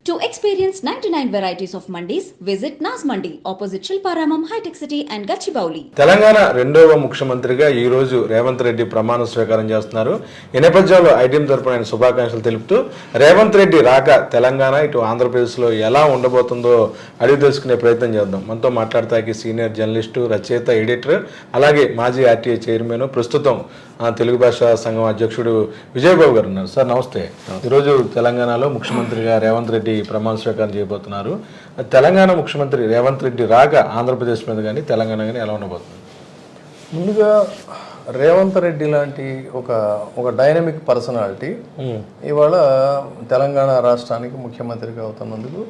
To experience 99 varieties of mandis, visit Nas Mandi, opposite Shilparamam, High-Tech City and Gachibowli. Telangana రెండవ ముఖ్యమంత్రిగా ఈ రోజు రేవంత్ రెడ్డి ప్రమాణ స్వీకారం చేస్తున్నారు. ఈ నేపథ్యంలో ఐటీఎం తరపున ఆయన శుభాకాంక్షలు తెలుపుతూ రేవంత్ రెడ్డి రాక తెలంగాణ ఇటు ఆంధ్రప్రదేశ్లో ఎలా ఉండబోతుందో అడిగి తెలుసుకునే ప్రయత్నం చేద్దాం. మనతో మాట్లాడతానికి సీనియర్ జర్నలిస్టు, రచయిత, ఎడిటర్, అలాగే మాజీ ఆర్టీఐ చైర్మన్, ప్రస్తుతం తెలుగు భాషా సంఘం అధ్యక్షుడు విజయబాబు గారు ఉన్నారు. సార్ నమస్తే. ఈరోజు తెలంగాణలో ముఖ్యమంత్రిగా రేవంత్ రెడ్డి ప్రమాణ స్వీకారం చేయబోతున్నారు. తెలంగాణ ముఖ్యమంత్రి రేవంత్ రెడ్డి రాక ఆంధ్రప్రదేశ్ మీద కానీ తెలంగాణ కానీ ఎలా ఉండబోతుంది? ముందుగా రేవంత్ రెడ్డి లాంటి ఒక డైనమిక్ పర్సనాలిటీ ఇవాళ తెలంగాణ రాష్ట్రానికి ముఖ్యమంత్రిగా అవుతున్నందుకు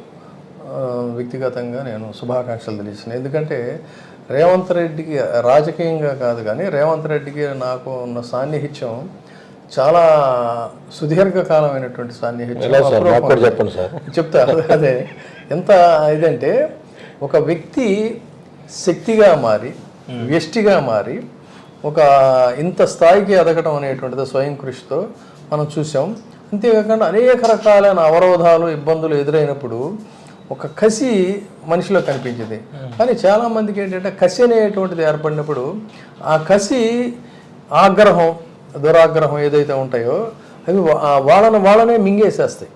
వ్యక్తిగతంగా నేను శుభాకాంక్షలు తెలియజేస్తున్నాను. ఎందుకంటే రేవంత్ రెడ్డికి రాజకీయంగా కాదు కానీ రేవంత్ రెడ్డికి నాకు ఉన్న సాన్నిహిత్యం చాలా సుదీర్ఘకాలమైనటువంటి సాన్నిహిత్యం. చెప్తా అదే ఎంత ఇదంటే ఒక వ్యక్తి శక్తిగా మారి వ్యష్టిగా మారి ఒక ఇంత స్థాయికి ఎదగటం అనేటువంటిది స్వయం కృషితో మనం చూసాం. అంతేకాకుండా అనేక రకాలైన అవరోధాలు, ఇబ్బందులు ఎదురైనప్పుడు ఒక కసి మనిషిలో కనిపించింది. కానీ చాలామందికి ఏంటంటే కసి అనేటువంటిది ఏర్పడినప్పుడు ఆ కసి, ఆగ్రహం, దురాగ్రహం ఏదైతే ఉంటాయో అవి వాళ్ళనే మింగేసేస్తాయి.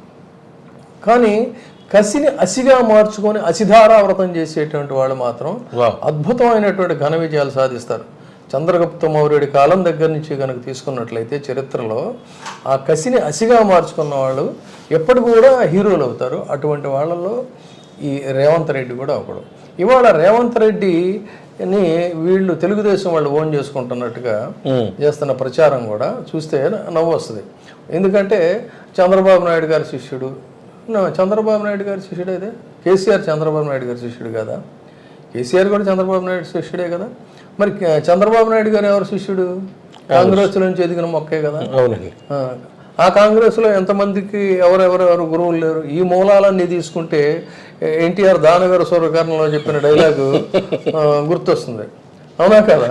కానీ కసిని అసిగా మార్చుకొని అసిధారావ్రతం చేసేటువంటి వాళ్ళు మాత్రం అద్భుతమైనటువంటి ఘన విజయాలు సాధిస్తారు. చంద్రగుప్త మౌర్యుడి కాలం దగ్గర నుంచి కనుక తీసుకున్నట్లయితే చరిత్రలో ఆ కసిని అసిగా మార్చుకున్న వాళ్ళు ఎప్పటికి కూడా హీరోలు అవుతారు. అటువంటి వాళ్ళల్లో ఈ రేవంత్ రెడ్డి కూడా ఒకడు. ఇవాళ రేవంత్ రెడ్డిని వీళ్ళు తెలుగుదేశం వాళ్ళు ఓన్ చేసుకుంటున్నట్టుగా చేస్తున్న ప్రచారం కూడా చూస్తే నవ్వు వస్తుంది. ఎందుకంటే చంద్రబాబు నాయుడు గారి శిష్యుడు, చంద్రబాబు నాయుడు గారి శిష్యుడు అయితే కేసీఆర్ చంద్రబాబు నాయుడు గారి శిష్యుడు కదా, కేసీఆర్ కూడా చంద్రబాబు నాయుడు శిష్యుడే కదా. మరి చంద్రబాబు నాయుడు గారు ఎవరు శిష్యుడు? కాంగ్రెస్ నుంచి ఎదిగిన మొక్కే కదా. ఆ కాంగ్రెస్లో ఎంతమందికి ఎవరెవరెవరు గురువులు లేరు? ఈ మూలాలన్నీ తీసుకుంటే ఎన్టీఆర్ దానగారు సూర్యకర్ణంలో చెప్పిన డైలాగు గుర్తొస్తుంది, అవునా కదా?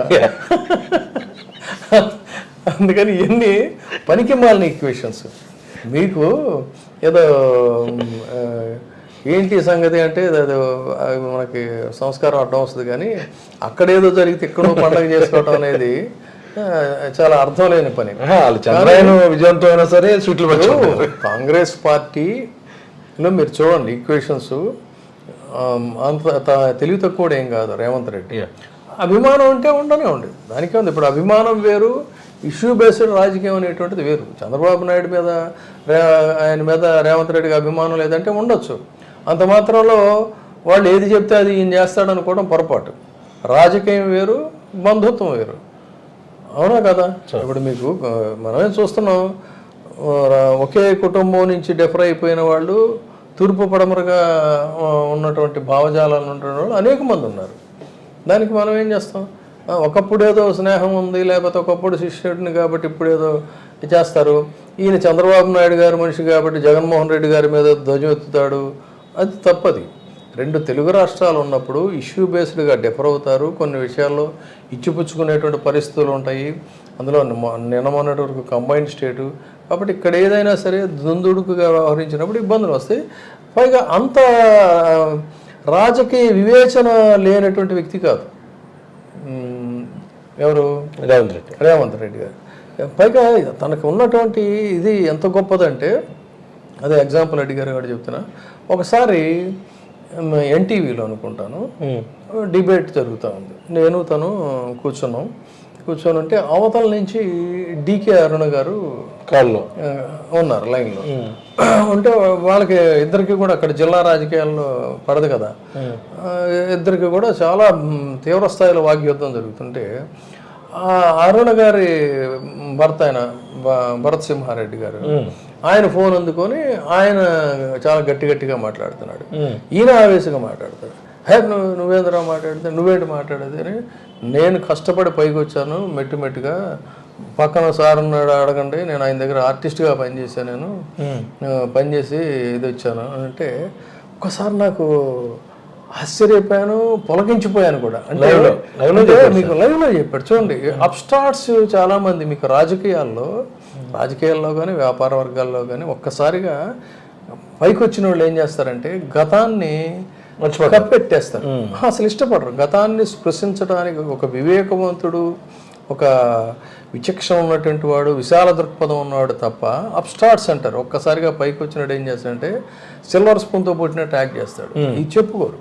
అందుకని ఎన్ని పనికి మాలిన ఈక్వేషన్స్. మీకు ఏదో ఏంటి సంగతి అంటే అది మనకి సంస్కారం అడ్డం వస్తుంది. కానీ అక్కడేదో జరిగితే ఎక్కడో పండగ చేసుకోవటం అనేది చాలా అర్థం లేని పని. విజయంతో అయినా సరే కాంగ్రెస్ పార్టీలో మీరు చూడండి ఈక్వేషన్స్ అంత తెలివి తక్కువ ఏం కాదు రేవంత్ రెడ్డి. అభిమానం అంటే ఉండనే ఉండేది, దానికే ఉంది. ఇప్పుడు అభిమానం వేరు, ఇష్యూ బేస్డ్ రాజకీయం అనేటువంటిది వేరు. చంద్రబాబు నాయుడు మీద ఆయన మీద రేవంత్ రెడ్డికి అభిమానం లేదంటే ఉండొచ్చు. అంత మాత్రంలో వాళ్ళు ఏది చెప్తే అది ఈయన చేస్తాడనుకోవడం పొరపాటు. రాజకీయం వేరు, బంధుత్వం వేరు, అవునా కదా? ఇప్పుడు మీకు మనమే చూస్తున్నాం, ఒకే కుటుంబం నుంచి డిఫర్ అయిపోయిన వాళ్ళు, తూర్పు పడమరగా ఉన్నటువంటి భావజాలాలు ఉంటున్న వాళ్ళు అనేక మంది ఉన్నారు. దానికి మనం ఏం చేస్తాం? ఒకప్పుడు ఏదో స్నేహం ఉంది, లేకపోతే ఒకప్పుడు శిష్యుడిని కాబట్టి ఇప్పుడు ఏదో చేస్తారు. ఈయన చంద్రబాబు నాయుడు గారి మనిషి కాబట్టి జగన్మోహన్ రెడ్డి గారి మీద ధ్వజమెత్తుతాడు, అది తప్పది. రెండు తెలుగు రాష్ట్రాలు ఉన్నప్పుడు ఇష్యూ బేస్డ్గా డిఫర్ అవుతారు. కొన్ని విషయాల్లో ఇచ్చిపుచ్చుకునేటువంటి పరిస్థితులు ఉంటాయి. అందులో నిన్నమన్నటి వరకు కంబైన్డ్ స్టేటు కాబట్టి ఇక్కడ ఏదైనా సరే దుందుడుకుగా వ్యవహరించినప్పుడు ఇబ్బందులు వస్తాయి. పైగా అంత రాజకీయ వివేచన లేనటువంటి వ్యక్తి కాదు ఎవరు? రేవంత్ రెడ్డి గారు. పైగా తనకు ఉన్నటువంటి ఇది ఎంత గొప్పదంటే, అదే ఎగ్జాంపుల్ అడిగారు కూడా చెప్తున్నా. ఒకసారి ఎన్టీవీలో అనుకుంటాను డిబేట్ జరుగుతూ ఉంది. నేను తను కూర్చొని ఉంటే అవతల నుంచి డికే అరుణ గారు కాల్లో ఉన్నారు లైన్లో ఉంటే, వాళ్ళకి ఇద్దరికి కూడా అక్కడ జిల్లా రాజకీయాల్లో పడదు కదా, ఇద్దరికి కూడా చాలా తీవ్ర స్థాయిలో వాగ్యుద్ధం జరుగుతుంటే అరుణ గారి భర్త అయిన భరత్ సింహారెడ్డి గారు ఆయన ఫోన్ అందుకొని ఆయన చాలా గట్టిగా మాట్లాడుతున్నాడు. ఈయన ఆవేశంగా మాట్లాడతాడు. నువ్వేంద్రా మాట్లాడితే, నువ్వేంటి మాట్లాడేది అని. నేను కష్టపడి పైకి వచ్చాను మెట్టుగా, పక్కన సార్ ఉన్నాడు అడగండి, నేను ఆయన దగ్గర ఆర్టిస్ట్గా పనిచేశాను, నేను పనిచేసి ఇది వచ్చాను అంటే ఒకసారి నాకు ఆశ్చర్యపోయాను, పొలకించిపోయాను కూడా. అంటే మీకు లైవ్లో చెప్పాడు. చూడండి, అప్స్టార్ట్స్ చాలామంది మీకు రాజకీయాల్లో కానీ వ్యాపార వర్గాల్లో కానీ ఒక్కసారిగా పైకి వచ్చిన వాళ్ళు ఏం చేస్తారంటే గతాన్ని కప్పెట్టేస్తారు, అసలు ఇష్టపడరు. గతాన్ని స్పృశించడానికి ఒక వివేకవంతుడు, ఒక విచక్షణ ఉన్నటువంటి వాడు, విశాల దృక్పథం ఉన్నవాడు తప్ప అప్స్టార్ట్స్ అంటారు. ఒక్కసారిగా పైకి వచ్చినట్టు ఏం చేస్తాడంటే సిల్వర్ స్పూన్తో పుట్టినట్టు యాక్ట్ చేస్తాడు, ఇది చెప్పుకోరు.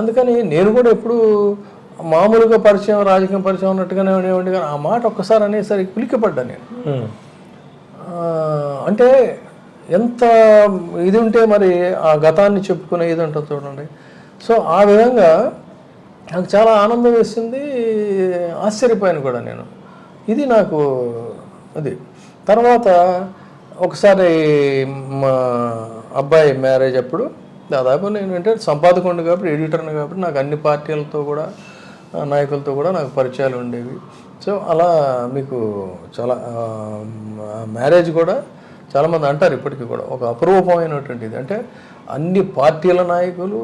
అందుకని నేను కూడా ఎప్పుడు మామూలుగా పరిచయం, రాజకీయ పరిచయం ఉన్నట్టుగానే ఉండేవాడిని, కానీ ఆ మాట ఒక్కసారి అనేసరికి కులికిపడ్డా నేను. అంటే ఎంత ఇది ఉంటే మరి ఆ గతాన్ని చెప్పుకునే ఇది ఉంటుంది చూడండి. సో ఆ విధంగా నాకు చాలా ఆనందం వేసింది, ఆశ్చర్యపోయాను కూడా నేను. ఇది నాకు అది. తర్వాత ఒకసారి మా అబ్బాయి మ్యారేజ్ అప్పుడు దాదాపు నేను అంటే సంపాదకుడిని కాబట్టి, ఎడిటర్ని కాబట్టి నాకు అన్ని పార్టీలతో కూడా, నాయకులతో కూడా నాకు పరిచయాలు ఉండేవి. సో అలా మీకు చాలా మ్యారేజ్ కూడా చాలామంది అంటారు ఇప్పటికీ కూడా ఒక అపరూపమైనటువంటిది. అంటే అన్ని పార్టీల నాయకులు,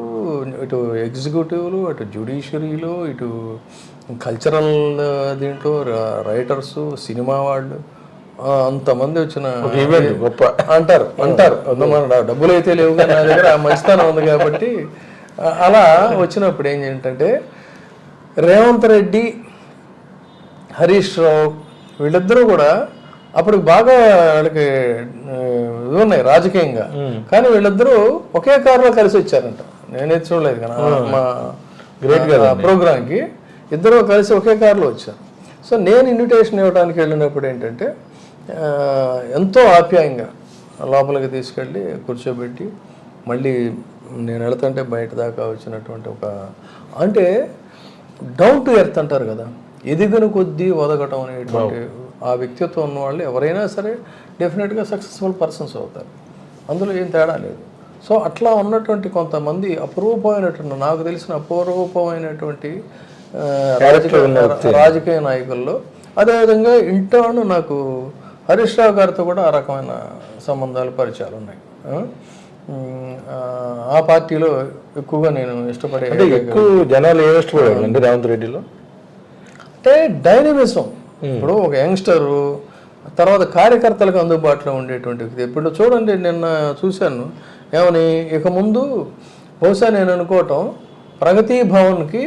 ఇటు ఎగ్జిక్యూటివ్లు, అటు జ్యుడిషియరీలు, ఇటు కల్చరల్ దీంట్లో రైటర్సు, సినిమా వాళ్ళు, అంతమంది వచ్చిన గొప్ప అంటారు. మన డబ్బులు అయితే లేవు కానీ నా దగ్గర మంచితనం ఉంది కాబట్టి అలా వచ్చినప్పుడు ఏంటంటే రేవంత్ రెడ్డి, హరీష్ రావు వీళ్ళిద్దరూ కూడా అప్పుడు బాగా వాళ్ళకి ఇది ఉన్నాయి రాజకీయంగా, కానీ వీళ్ళిద్దరూ ఒకే కారులో కలిసి వచ్చారంట. నేనైతే చూడలేదు కానీ మా ప్రోగ్రామ్కి ఇద్దరు కలిసి ఒకే కారులో వచ్చారు. సో నేను ఇన్విటేషన్ ఇవ్వడానికి వెళ్ళినప్పుడు ఏంటంటే ఎంతో ఆప్యాయంగా లోపలికి తీసుకెళ్ళి కూర్చోబెట్టి, మళ్ళీ నేను వెళుతుంటే బయట దాకా వచ్చినటువంటి ఒక అంటే డౌన్ టు ఎర్త్ అంటారు కదా, ఎదిగిన కొద్దీ ఒదగటం అనేటువంటి ఆ వ్యక్తిత్వం ఉన్న వాళ్ళు ఎవరైనా సరే డెఫినెట్గా సక్సెస్ఫుల్ పర్సన్స్ అవుతారు, అందులో ఏం తేడా లేదు. సో అట్లా ఉన్నటువంటి కొంతమంది అపరూపమైనటువంటి, నాకు తెలిసిన అపరూపమైనటువంటి రాజకీయ నాయకుల్లో, అదేవిధంగా ఇంటర్న్ నాకు హరీష్ రావు గారితో కూడా ఆ రకమైన సంబంధాలు, పరిచయాలు ఉన్నాయి. ఆ పార్టీలో ఎక్కువగా నేను ఇష్టపడే, ఎక్కువ జనాలు ఏమి ఇష్టపడారు అంటే రేవంత్ రెడ్డిలో అంటే డైనమిజం. ఇప్పుడు ఒక యంగ్స్టరు, తర్వాత కార్యకర్తలకు అందుబాటులో ఉండేటువంటి వ్యక్తి. ఇప్పుడు చూడండి, నిన్న చూశాను ఏమని, ఇక ముందు బహుశా నేను అనుకోవటం ప్రగతి భవన్కి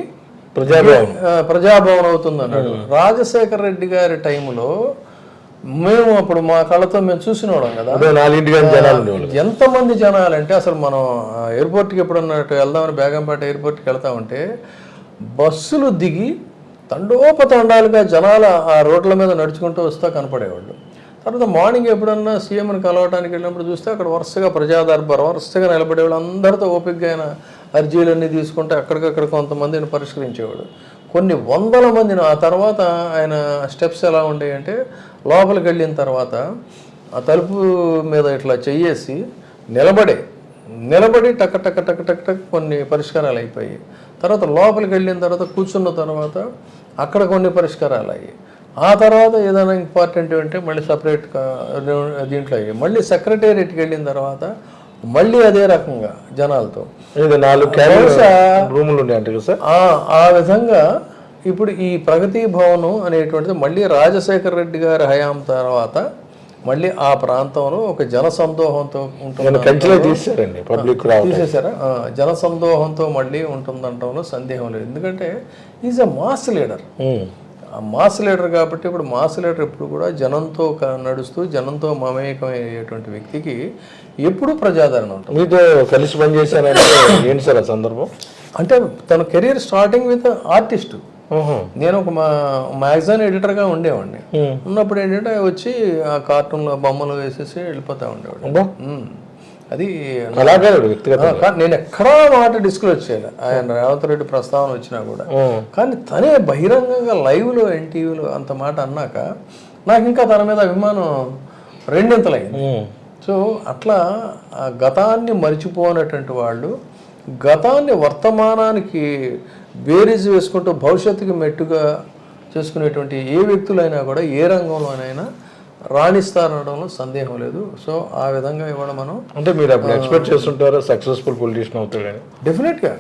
ప్రజాభవన్ అవుతుంది అన్నాడు. రాజశేఖర రెడ్డి గారి టైంలో మేము అప్పుడు మా కళ్ళతో మేము చూసిన వాళ్ళం కదా, ఎంతమంది జనాలు అంటే అసలు మనం ఎయిర్పోర్ట్కి ఎప్పుడన్నట్టు వెళ్దామని బేగంపేట ఎయిర్పోర్ట్కి వెళ్తా ఉంటే బస్సులు దిగి తండోపతండాలుగా జనాలు ఆ రోడ్ల మీద నడుచుకుంటూ వస్తూ కనపడేవాళ్ళు. తర్వాత మార్నింగ్ ఎప్పుడన్నా సీఎంని కలవడానికి వెళ్ళినప్పుడు చూస్తే అక్కడ వరుసగా ప్రజాదర్బార్ వరుసగా నిలబడేవాళ్ళు, అందరితో ఓపికగా ఆయన అర్జీలన్నీ తీసుకుంటే అక్కడికక్కడ కొంతమందిని పరిష్కరించేవాడు. కొన్ని వందల మందిని. ఆ తర్వాత ఆయన స్టెప్స్ ఎలా ఉండేవి లోపలికి వెళ్ళిన తర్వాత ఆ తలుపు మీద ఇట్లా చెయ్యేసి నిలబడి టక్ టక్ టక్ టక్ టక్ కొన్ని పరిష్కారాలు అయిపోయాయి. తర్వాత లోపలికి వెళ్ళిన తర్వాత కూర్చున్న తర్వాత అక్కడ కొన్ని పరిష్కారాలు అయ్యాయి. ఆ తర్వాత ఏదైనా ఇంపార్టెంట్ అంటే మళ్ళీ సపరేట్గా దీంట్లో అయ్యాయి. మళ్ళీ సెక్రటేరియట్కి వెళ్ళిన తర్వాత మళ్ళీ అదే రకంగా జనాలతో 4 రూములు ఉన్నాయి సార్. ఆ విధంగా ఇప్పుడు ఈ ప్రగతి భవనం అనేటువంటిది మళ్ళీ రాజశేఖర రెడ్డి గారి హయాం తర్వాత మళ్ళీ ఆ ప్రాంతంలో ఒక జనసందోహంతో తీసేశారా, జనసందోహంతో మళ్ళీ ఉంటుందంటంలో సందేహం లేదు. ఎందుకంటే ఈజ్ అ మాస్ లీడర్. ఆ మాస్ లీడర్ కాబట్టి ఇప్పుడు మాస్ లీడర్ ఎప్పుడు కూడా జనంతో నడుస్తూ జనంతో మమేకమయ్యేటువంటి వ్యక్తికి ఎప్పుడు ప్రజాదరణ ఉంటుంది. మీతో కలిసి పనిచేశారంటే ఏంటి సార్ ఆ సందర్భం? అంటే తన కెరీర్ స్టార్టింగ్ విత్ ఆర్టిస్టు. నేను ఒక మ్యాగజైన్ ఎడిటర్గా ఉండేవాడిని. ఉన్నప్పుడు ఏంటంటే వచ్చి ఆ కార్టూన్లో బొమ్మలు వేసేసి వెళ్ళిపోతా ఉండేవాడు. అది నేను ఎక్కడా మాట డిస్క్లోజ్ చేయాలి, ఆయన రేవంత్ రెడ్డి ప్రస్తావన వచ్చినా కూడా. కానీ తనే బహిరంగంగా లైవ్లో ఎన్టీవీలో అంత మాట అన్నాక నాకు ఇంకా తన మీద అభిమానం రెండింతలైంది. సో అట్లా ఆ గతాన్ని మరిచిపోనటువంటి వాళ్ళు గతాన్ని వర్తమానానికి బేరీజ్ వేసుకుంటూ భవిష్యత్తుకి మెట్టుగా చేసుకునేటువంటి ఏ వ్యక్తులైనా కూడా ఏ రంగంలోనైనా రాణిస్తారనడంలో సందేహం లేదు. సో ఆ విధంగా ఇవ్వడం మనం అంటే మీరు అప్పుడు ఎక్స్పెక్ట్ చేస్తుంటారా సక్సెస్ఫుల్ పొలిటీషియన్ అవుతాడని? డెఫినెట్గా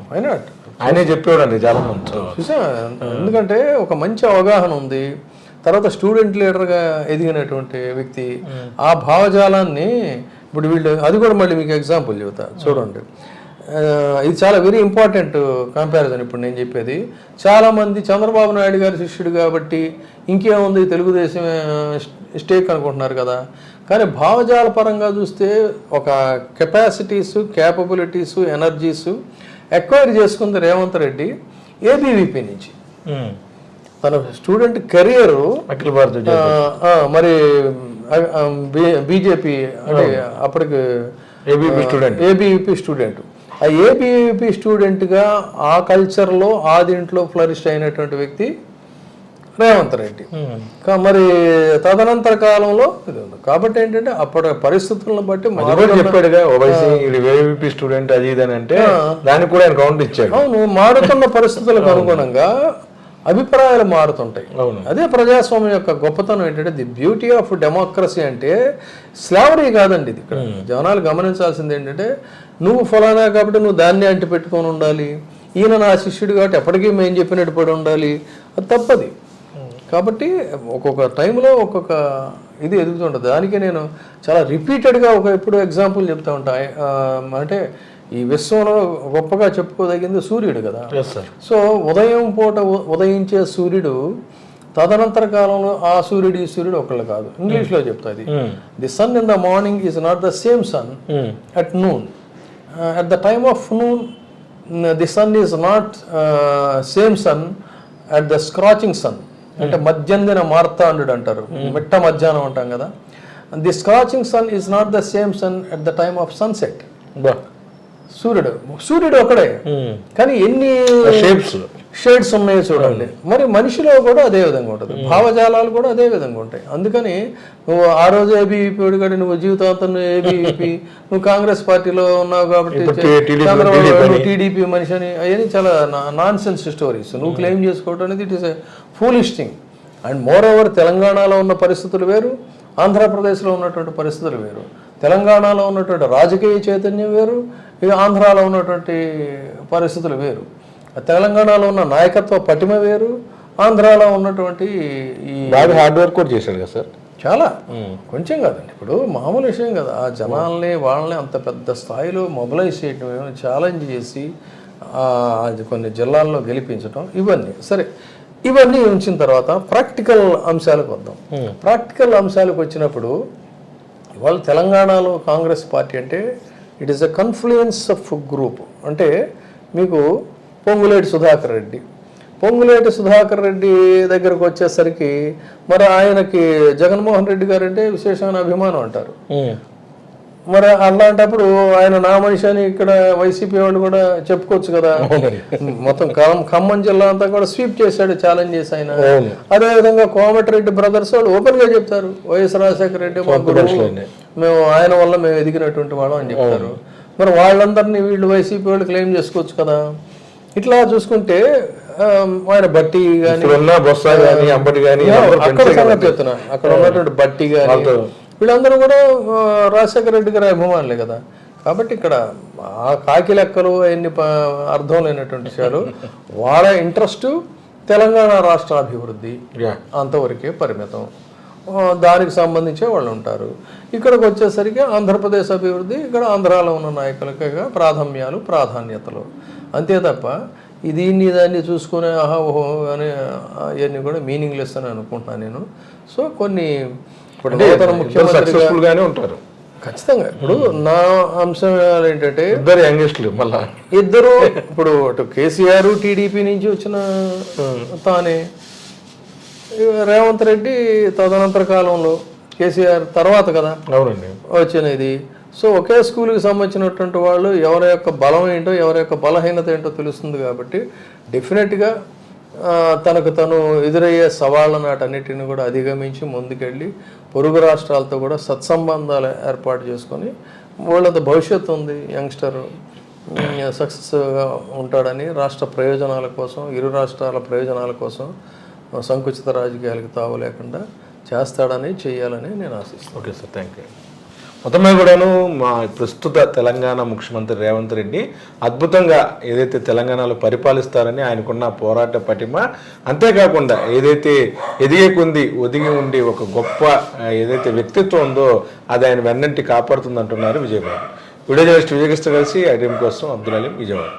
వై నాట్, ఆయనే చెప్పాడండి చాలా మంది చూసా. ఎందుకంటే ఒక మంచి అవగాహన ఉంది, తర్వాత స్టూడెంట్ లీడర్గా ఎదిగినటువంటి వ్యక్తి. ఆ భావజాలాన్ని ఇప్పుడు వీళ్ళు అది కూడా మళ్ళీ మీకు ఎగ్జాంపుల్ చెబుతా చూడండి. ఇది చాలా వెరీ ఇంపార్టెంట్ కంపారిజన్. ఇప్పుడు నేను చెప్పేది, చాలామంది చంద్రబాబు నాయుడు గారి శిష్యుడు కాబట్టి ఇంకేముంది తెలుగుదేశం స్టేక్ అనుకుంటున్నారు కదా. కానీ భావజాల పరంగా చూస్తే ఒక కెపాసిటీసు, క్యాపబిలిటీసు, ఎనర్జీసు ఎక్వైర్ చేసుకుంది రేవంత్ రెడ్డి ఏబీవీపీ నుంచి. తన స్టూడెంట్ కెరియర్ అఖిల భారత మరి బీజేపీ అంటే అప్పటికి ఏబీవీపీ స్టూడెంట్. ఆ ఏబీవీపీ స్టూడెంట్గా ఆ కల్చర్లో ఆ దీంట్లో ఫ్లరిష్ అయినటువంటి వ్యక్తి రేవంత్ రెడ్డి. మరి తదనంతర కాలంలో ఇది ఉంది కాబట్టి ఏంటంటే అప్పటి పరిస్థితులను బట్టి చెప్పాడుగా ఏబీవీపీ స్టూడెంట్ అది ఇదని అంటే దానికి కూడా ఆయన కౌంట్ ఇచ్చాడు. అవును, మారుతున్న పరిస్థితులకు అనుగుణంగా అభిప్రాయాలు మారుతుంటాయి. అదే ప్రజాస్వామ్యం యొక్క గొప్పతనం ఏంటంటే ది బ్యూటీ ఆఫ్ డెమోక్రసీ అంటే స్లావరీ కాదండి. ఇది ఇక్కడ జనాలు గమనించాల్సింది ఏంటంటే నువ్వు ఫలానా కాబట్టి నువ్వు దాన్ని అంటి పెట్టుకొని ఉండాలి, ఈయన నా శిష్యుడు కాబట్టి ఎప్పటికీ మేము చెప్పినట్టు పడి ఉండాలి, అది తప్పది. కాబట్టి ఒక్కొక్క టైంలో ఒక్కొక్క ఇది ఎదుగుతుంటుంది. దానికి నేను చాలా రిపీటెడ్గా ఎప్పుడు ఎగ్జాంపుల్ చెప్తా ఉంటా. అంటే ఈ విశ్వంలో గొప్పగా చెప్పుకోదగింది సూర్యుడు కదా. సో ఉదయం పూట ఉదయించే సూర్యుడు తదనంతర కాలంలో ఆ సూర్యుడు ఈ సూర్యుడు ఒకళ్ళు కాదు. ఇంగ్లీష్లో చెప్తాది, the sun in the morning is not the same sun at noon. At the time of noon the sun is not same sun at the scratching sun. అంటే మధ్యందిన మార్తాండు అంటారు, మిట్ట మధ్యాహ్నం అంటాం కదా. The scratching sun is not the same sun at the time of sunset. సూర్యుడు ఒకడే, కానీ ఎన్ని షేడ్స్ ఉన్నాయో చూడండి. మరి మనిషిలో కూడా అదే విధంగా ఉంటుంది, భావజాలాలు కూడా అదే విధంగా ఉంటాయి. అందుకని నువ్వు ఆ రోజు ఏబీవీపీ కానీ నువ్వు జీవితాంతం ఏబీవీపీ, నువ్వు కాంగ్రెస్ పార్టీలో ఉన్నావు కాబట్టి చంద్రబాబు టీడీపీ మనిషి అని, అవన్నీ చాలా నాన్ సెన్స్ స్టోరీస్. నువ్వు క్లెయిమ్ చేసుకోవడం అనేది it is a foolish thing. And more over తెలంగాణలో ఉన్న పరిస్థితులు వేరు, ఆంధ్రప్రదేశ్లో ఉన్నటువంటి పరిస్థితులు వేరు. తెలంగాణలో ఉన్నటువంటి రాజకీయ చైతన్యం వేరు, ఇక ఆంధ్రాలో ఉన్నటువంటి పరిస్థితులు వేరు. తెలంగాణలో ఉన్న నాయకత్వ పటిమ వేరు, ఆంధ్రాలో ఉన్నటువంటి ఈ హార్డ్ వర్క్ కూడా చేశాడు కదా సార్. చాలా కొంచెం కాదండి, ఇప్పుడు మామూలు విషయం కదా. ఆ జనాల్ని వాళ్ళని అంత పెద్ద స్థాయిలో మొబిలైజ్ చేయడం, ఛాలెంజ్ చేసి అది కొన్ని జిల్లాల్లో గెలిపించడం, ఇవన్నీ సరే. ఇవన్నీ ఉంచిన తర్వాత ప్రాక్టికల్ అంశాలకు వద్దాం. ప్రాక్టికల్ అంశాలకు వచ్చినప్పుడు ఇవాళ తెలంగాణలో కాంగ్రెస్ పార్టీ అంటే it is a confluence of group. అంటే మీకు పొంగులేటి సుధాకర్ రెడ్డి దగ్గరకు వచ్చేసరికి మరి ఆయనకి జగన్మోహన్ రెడ్డి గారు అంటే విశేషమైన అభిమానం అంటారు. మరి అలాంటప్పుడు ఆయన నా మనిషి అని ఇక్కడ వైసీపీ వాళ్ళు కూడా చెప్పుకోవచ్చు కదా. మొత్తం ఖమ్మం జిల్లా అంతా కూడా స్వీప్ చేశాడు, ఛాలెంజ్ చేసి ఆయన. అదేవిధంగా కోమటిరెడ్డి బ్రదర్స్ వాళ్ళు ఓపెన్ గా చెప్తారు, వైఎస్ రాజశేఖర రెడ్డి మేము ఆయన వల్ల మేము ఎదిగినటువంటి వాళ్ళం అని చెప్తారు. మరి వాళ్ళందరినీ వీళ్ళు వైసీపీ వాళ్ళు క్లెయిమ్ చేసుకోవచ్చు కదా. ఇట్లా చూసుకుంటే ఆయన బట్టి కానీ అక్కడ సంగతి చెప్తున్నా, అక్కడ ఉన్నటువంటి బట్టి కానీ వీళ్ళందరూ కూడా రాజశేఖర రెడ్డి గారి అభిమానులే కదా. కాబట్టి ఇక్కడ ఆ కాకి లెక్కలు అవన్నీ అర్థం లేనటువంటి విషయాలు. వాళ్ళ ఇంట్రెస్ట్ తెలంగాణ రాష్ట్ర అభివృద్ధి అంతవరకే పరిమితం, దానికి సంబంధించే వాళ్ళు ఉంటారు. ఇక్కడికి వచ్చేసరికి ఆంధ్రప్రదేశ్ అభివృద్ధి, ఇక్కడ ఆంధ్రాలో ఉన్న నాయకులకే ప్రాధాన్యతలు, అంతే తప్ప దీన్ని దాన్ని చూసుకునే ఆహా ఓహో అని అవన్నీ కూడా మీనింగ్లెస్ అని అనుకుంటున్నాను నేను. సో కొన్ని ఇప్పుడు ముఖ్యమంత్రిగానే ఉంటారు ఖచ్చితంగా. ఇప్పుడు నా అంశం ఏంటంటే ఇద్దరు ఇప్పుడు అటు కేసీఆర్ టీడీపీ నుంచి వచ్చిన తానే, రేవంత్ రెడ్డి తదనంతర కాలంలో కేసీఆర్ తర్వాత కదా వచ్చినది. సో ఒకే స్కూల్కి సంబంధించినటువంటి వాళ్ళు ఎవరి యొక్క బలం ఏంటో ఎవరి యొక్క బలహీనత ఏంటో తెలుస్తుంది. కాబట్టి డెఫినెట్గా తనకు తను ఎదురయ్యే సవాళ్ళ నాటన్నిటిని కూడా అధిగమించి ముందుకెళ్ళి పొరుగు రాష్ట్రాలతో కూడా సత్సంబంధాలు ఏర్పాటు చేసుకొని వాళ్ళంత భవిష్యత్తు ఉంది, యంగ్స్టర్ సక్సెస్గా ఉంటాడని, రాష్ట్ర ప్రయోజనాల కోసం, ఇరు రాష్ట్రాల ప్రయోజనాల కోసం సంకుచిత రాజకీయాలకు తావు లేకుండా చేస్తాడని, చేయాలని నేను ఆశిస్తాను. Okay sir, thank you. మొత్తం మీద కూడాను మా ప్రస్తుత తెలంగాణ ముఖ్యమంత్రి రేవంత్ రెడ్డి అద్భుతంగా ఏదైతే తెలంగాణలో పరిపాలిస్తారని ఆయనకున్న పోరాట పటిమ, అంతేకాకుండా ఏదైతే ఎదిగే కొంది ఒదిగి ఉండి ఒక గొప్ప ఏదైతే వ్యక్తిత్వం ఉందో అది ఆయన వెన్నంటి కాపాడుతుంది అంటున్నారు విజయబాబు. వీడియో జర్నలిస్ట్ విజయకృష్ణ కలిసి ఐటీఎం కోసం అబ్దుల్ అలీం, విజయవాడ.